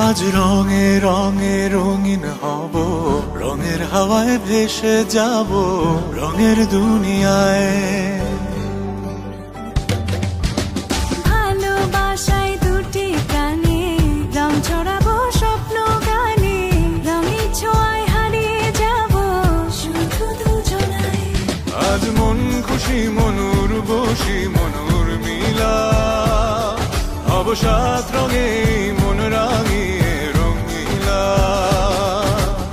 আজ রঙে রঙে রঙিন হব, রঙের হাওয়ায় ভেসে যাব রঙের দুনিয়ায়। ভালোবাসায় দুটি প্রাণে রং ছড়াবো স্বপ্ন গানে, রঙের ছোঁয়ায় হারিয়ে যাব শুধু দুজনায়। আজ মন খুশি মনুর বসি মনুর মিলা, হব সাত রঙে মন রাঙিয়ে রঙিলা।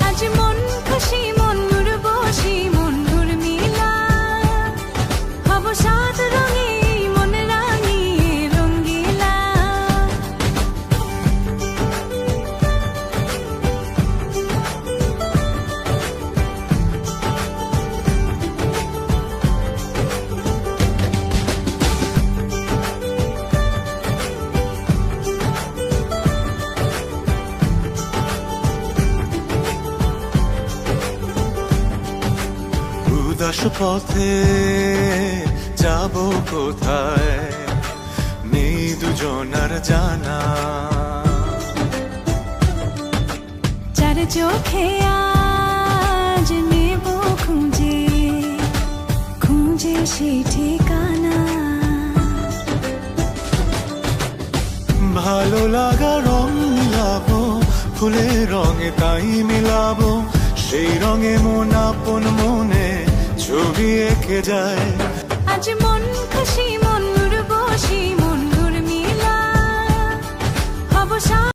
আজ মন খুশি মনুর বসি মনুর মিলা, হব সাত রঙে মন রাঙিয়ে রঙ্গিলা। উদাস পথে যাব কোথায়, নেই দুজনার জানা। চার চোখে আজ নেব খুঁজে খুঁজে সেই ঠিকানা। ভালো লাগা রং মিলাবো, ফুলের রঙে তাই মিলাবো, সেই রঙে মন আপন মনে ছবি এঁকে যায়। আজ মন খুশি মনুর বসি মনুর মিলা, হব